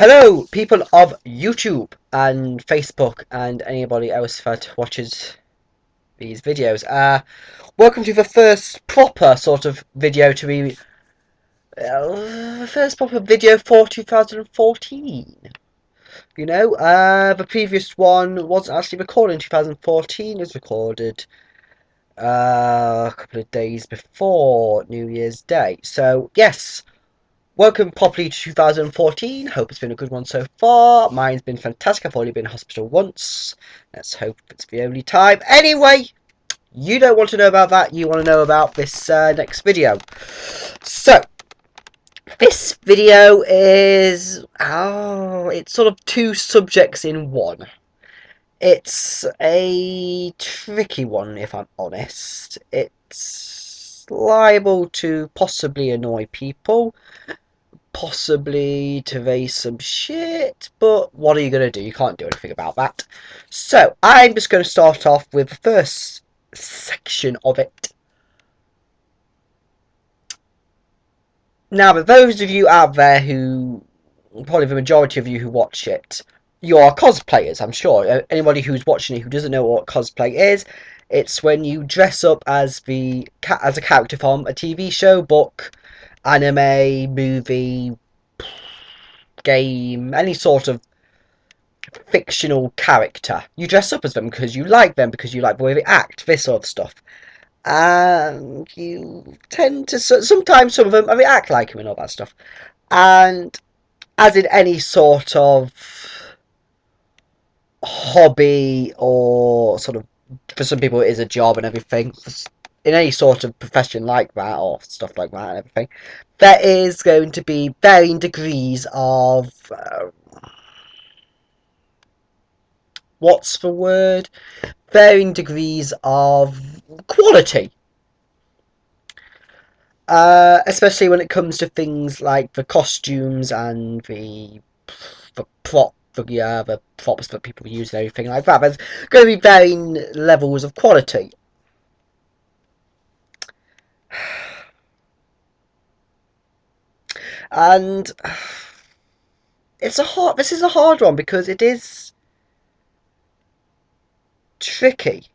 Hello, people of YouTube and Facebook and anybody else that watches these videos. Welcome to the first proper sort of video to be the first proper video for 2014. The previous one wasn't actually recorded in 2014. It was recorded a couple of days before New Year's Day. So yes. Welcome properly to 2014. Hope it's been a good one so far. Mine's been fantastic. I've only been in hospital once. Let's hope it's the only time. Anyway, you don't want to know about that. You want to know about this next video. So, this video is... it's sort of two subjects in one. It's a tricky one, if I'm honest. It's liable to possibly annoy people. Possibly to raise some shit, but what are you going to do? You can't do anything about that. So, I'm just going to start off with the first section of it. Now, for those of you out there who, probably the majority of you who watch it, you are cosplayers, I'm sure. Anybody who's watching it who doesn't know what cosplay is, it's when you dress up as a character from a TV show, book, anime, movie, game, any sort of fictional character. You dress up as them because you like them, because you like the way they act, this sort of stuff. And you tend to, sometimes some of them, they act like him and all that stuff. And as in any sort of hobby or sort of, for some people it is a job and everything, in any sort of profession like that or stuff like that and everything, there is going to be varying degrees of what's the word? Varying degrees of quality. Especially when it comes to things like the costumes and the props that people use and everything like that. There's going to be varying levels of quality. And this is a hard one because it is tricky.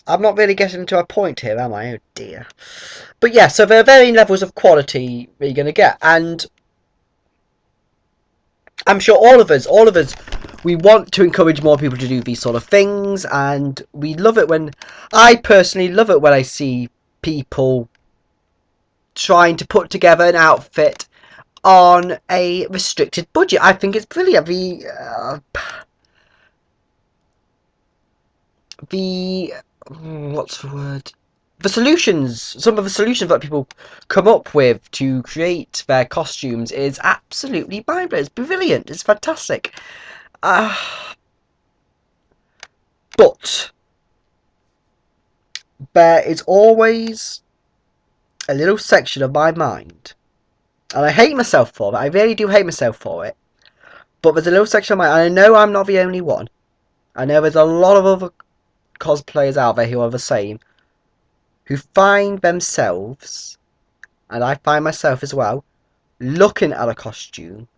I'm not really getting to a point here, am I? Oh dear. But yeah, so there are varying levels of quality that you're going to get. And I'm sure all of us, we want to encourage more people to do these sort of things. And we love it when, I personally love it when I see people trying to put together an outfit on a restricted budget. I think it's brilliant. What's the word? Some of the solutions that people come up with to create their costumes is absolutely mind-blowing. It's brilliant. It's fantastic. But there is always a little section of my mind, and I hate myself for it. I really do hate myself for it. But there's a little section of my, and I know I'm not the only one. I know there's a lot of other cosplayers out there who are the same, who find themselves, and I find myself as well, looking at a costume,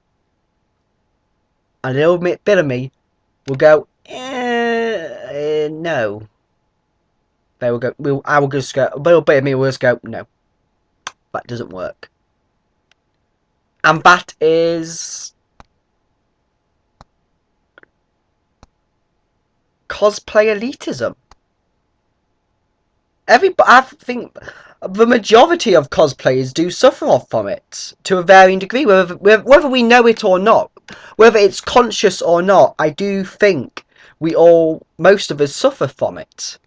and a little bit of me will go, no. They will go. I will just go. A little bit of me will just go, no, that doesn't work, and that is cosplay elitism. I think the majority of cosplayers do suffer from it to a varying degree, whether we know it or not, whether it's conscious or not. I do think most of us suffer from it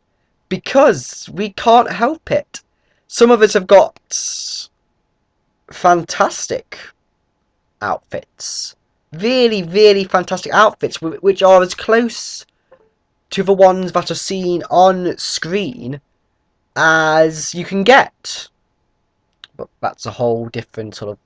because we can't help it. Some of us have got fantastic outfits, really, really fantastic outfits, which are as close to the ones that are seen on screen as you can get. But that's a whole different sort of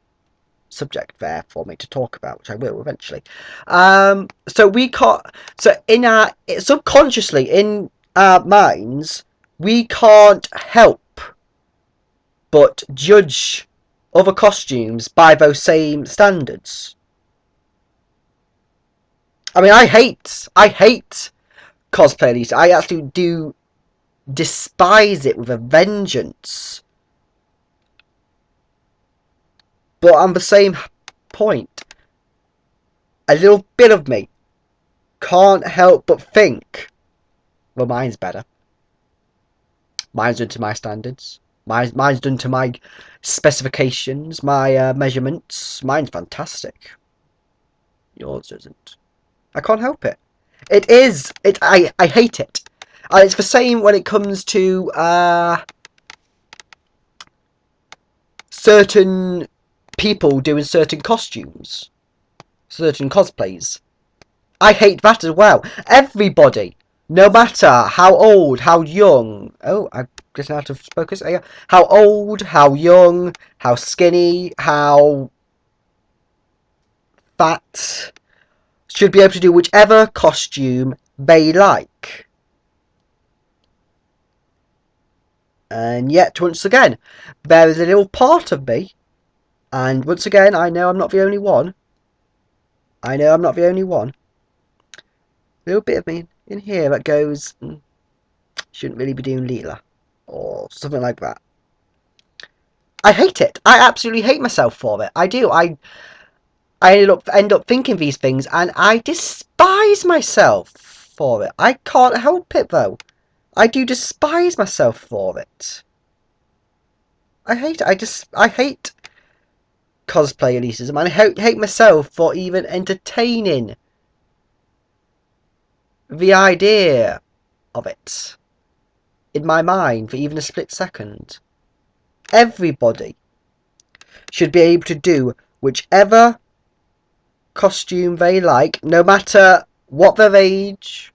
subject there for me to talk about, which I will eventually. So we can't. So in our subconsciously in our minds, we can't help but judge other costumes by those same standards. I mean, I hate cosplay Lisa. I actually do despise it with a vengeance. But on the same point, a little bit of me can't help but think, well, mine's better. Mine's done to my standards. Mine's done to my specifications, my measurements. Mine's fantastic. Yours isn't. I can't help it. It is. I hate it. And it's the same when it comes to certain people doing certain costumes, certain cosplays. I hate that as well. Everybody, no matter how old, how young. Oh, I'm getting out of focus. How old, how young, how skinny, how fat, should be able to do whichever costume they like. And yet, once again, there is a little part of me, and once again, I know I'm not the only one. I know I'm not the only one. A little bit of me in here that goes, shouldn't really be doing Leela, or something like that. I hate it. I absolutely hate myself for it. I do. I end up thinking these things, and I despise myself for it. I can't help it though. I do despise myself for it. I hate it. I hate cosplay elitism, and I hate myself for even entertaining the idea of it in my mind for even a split second. Everybody should be able to do whichever costume they like, no matter what their age,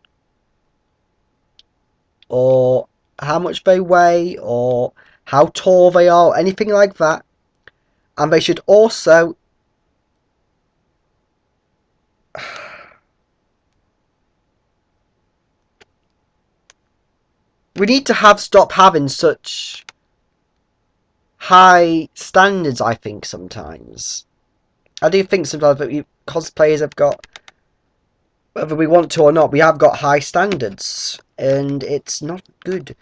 or how much they weigh, or how tall they are, anything like that. And they should also we need to stop having such high standards, I think, sometimes. I do think sometimes that cosplayers have got, whether we want to or not, we have got high standards, and it's not good.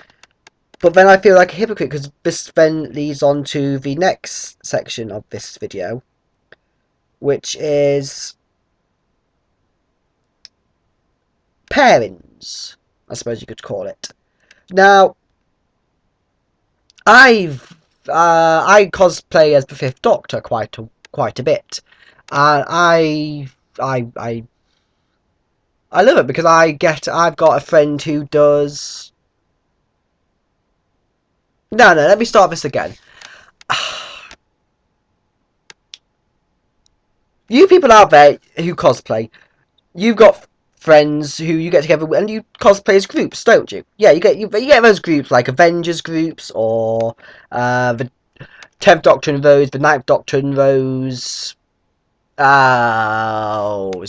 But then I feel like a hypocrite, because this then leads on to the next section of this video, which is pairings, I suppose you could call it. Now, I cosplay as the Fifth Doctor quite a bit, and I love it because I've got a friend who does. No, let me start this again. You people out there who cosplay, you've got friends who you get together and you cosplay as groups, don't you? Yeah, you get those groups like Avengers groups, or the 10th Doctor and those, the 9th Doctor and those,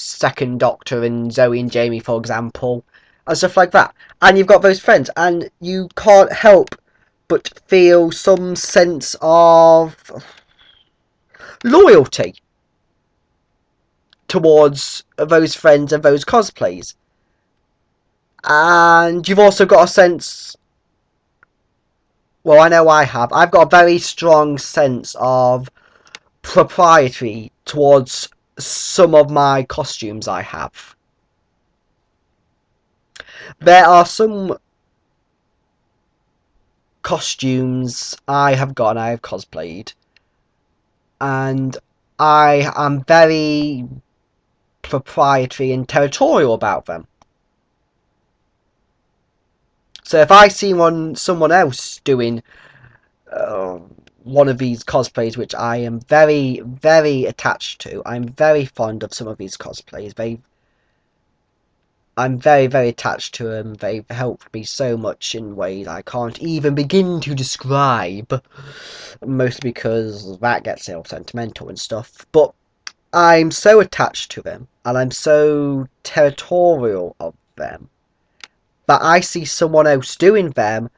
Second Doctor and Zoe and Jamie, for example, and stuff like that. And you've got those friends, and you can't help but feel some sense of loyalty towards those friends and those cosplays. And you've also got a sense, well, I know I have, I've got a very strong sense of propriety towards some of my costumes I have. There are some costumes I have got and I have cosplayed, and I am very proprietary and territorial about them. So if I see someone else doing one of these cosplays, which I am very, very attached to, I'm very fond of some of these cosplays. I'm very, very attached to them. They've helped me so much in ways I can't even begin to describe. Mostly because that gets all sentimental and stuff. But I'm so attached to them, and I'm so territorial of them, that I see someone else doing them,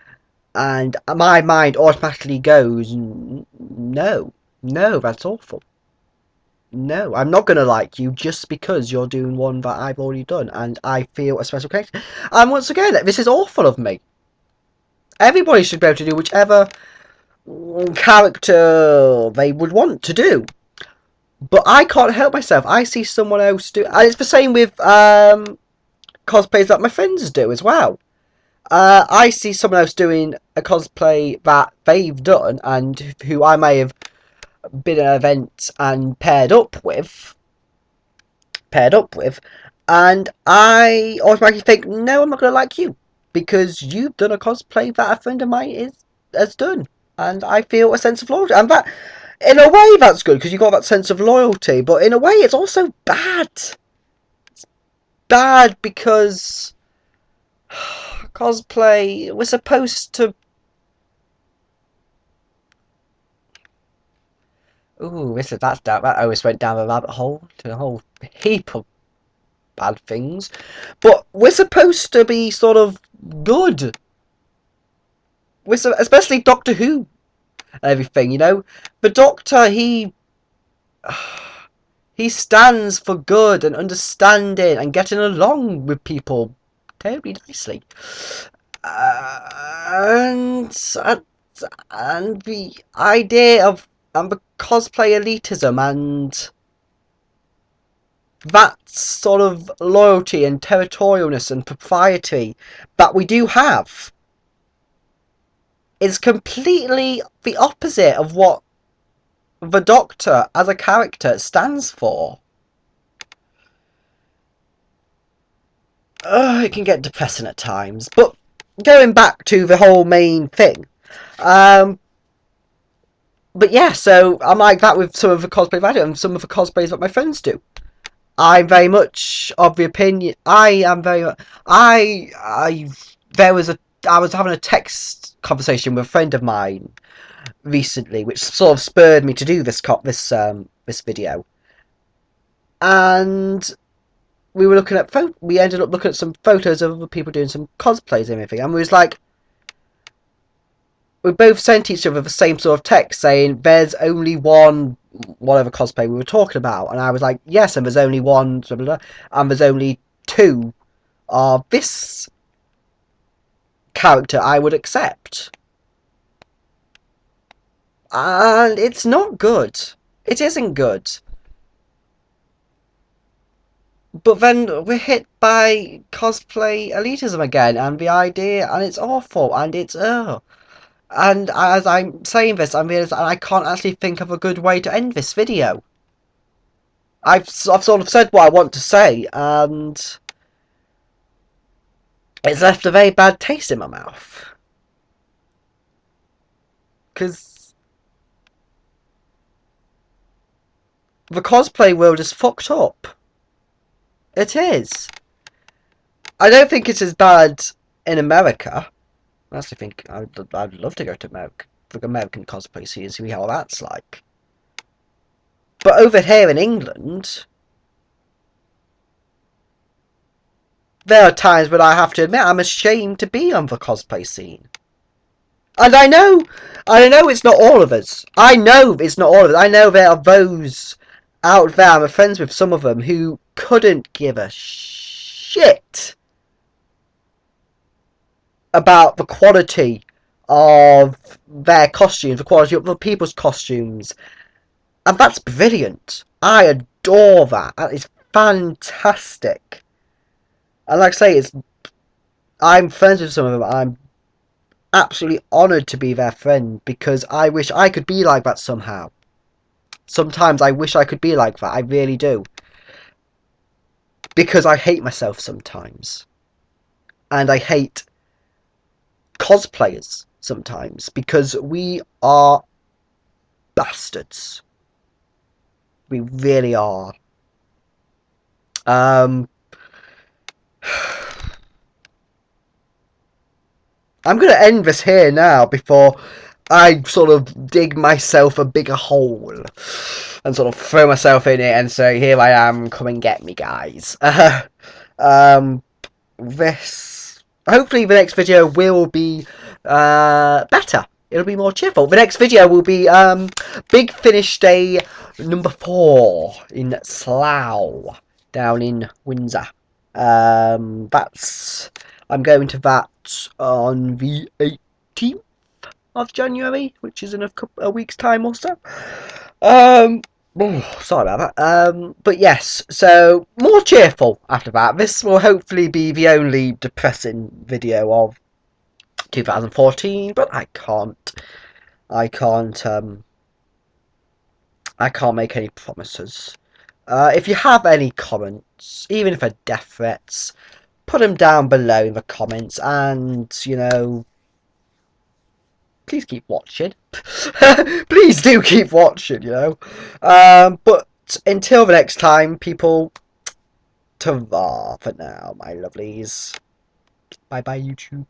and my mind automatically goes, no, that's awful. no, I'm not gonna like you just because you're doing one that I've already done, and I feel a special connection. And once again, this is awful of me. Everybody should be able to do whichever character they would want to do. But I can't help myself. I see someone else do, and it's the same with cosplays that my friends do as well. I see someone else doing a cosplay that they've done, and who I may have been at an event and paired up with, and I automatically think, no, I'm not going to like you because you've done a cosplay that a friend of mine has done, and I feel a sense of loyalty, and that, in a way, that's good because you got that sense of loyalty, but in a way, it's also bad. It's bad because cosplay, we're supposed to. Ooh, that always went down a rabbit hole to a whole heap of bad things. But we're supposed to be sort of good. Especially Doctor Who and everything, you know. The Doctor, he stands for good and understanding and getting along with people terribly nicely. And and the idea of the cosplay elitism and that sort of loyalty and territorialness and propriety that we do have is completely the opposite of what the Doctor as a character stands for. It can get depressing at times, but going back to the whole main thing, but yeah, so I'm like that with some of the cosplays I do and some of the cosplays that my friends do. I'm very much of the opinion. There was I was having a text conversation with a friend of mine recently, which sort of spurred me to do this video. And we ended up looking at some photos of other people doing some cosplays and everything, and we was like, we both sent each other the same sort of text saying there's only one whatever cosplay we were talking about, and I was like, yes, and there's only one blah, blah, blah, and there's only two of this character I would accept. And it's not good. It isn't good. But then we're hit by cosplay elitism again, and the idea, and it's awful, and it's And as I'm saying this, I'm realizing I can't actually think of a good way to end this video. I've sort of said what I want to say, and it's left a very bad taste in my mouth. Because the cosplay world is fucked up. It is. I don't think it's as bad in America. I actually think I'd love to go to America, the American cosplay scene and see how that's like. But over here in England, there are times when I have to admit I'm ashamed to be on the cosplay scene. And I know it's not all of us. I know it's not all of us. I know there are those out there, I'm friends with some of them, who couldn't give a shit about the quality of their costumes, the quality of other people's costumes. And that's brilliant. I adore that. That is fantastic. And like I say, I'm friends with some of them. I'm absolutely honoured to be their friend because I wish I could be like that somehow. Sometimes I wish I could be like that. I really do. Because I hate myself sometimes. And I hate cosplayers sometimes because we are bastards. We really are. I'm going to end this here now before I sort of dig myself a bigger hole and sort of throw myself in it and say, here I am, come and get me, guys. Hopefully the next video will be better. it'll be more cheerful. The next video will be Big Finish Day number 4 in Slough, down in Windsor. That's I'm going to that on the 18th of January, which is in a week's time or so. Oh, sorry about that. But yes, so more cheerful after that. This will hopefully be the only depressing video of 2014, but I can't, I can't make any promises. If you have any comments, even if they're death threats, put them down below in the comments, and please keep watching. Please do keep watching, But until the next time, people, ta-ra for now, my lovelies. Bye bye, YouTube.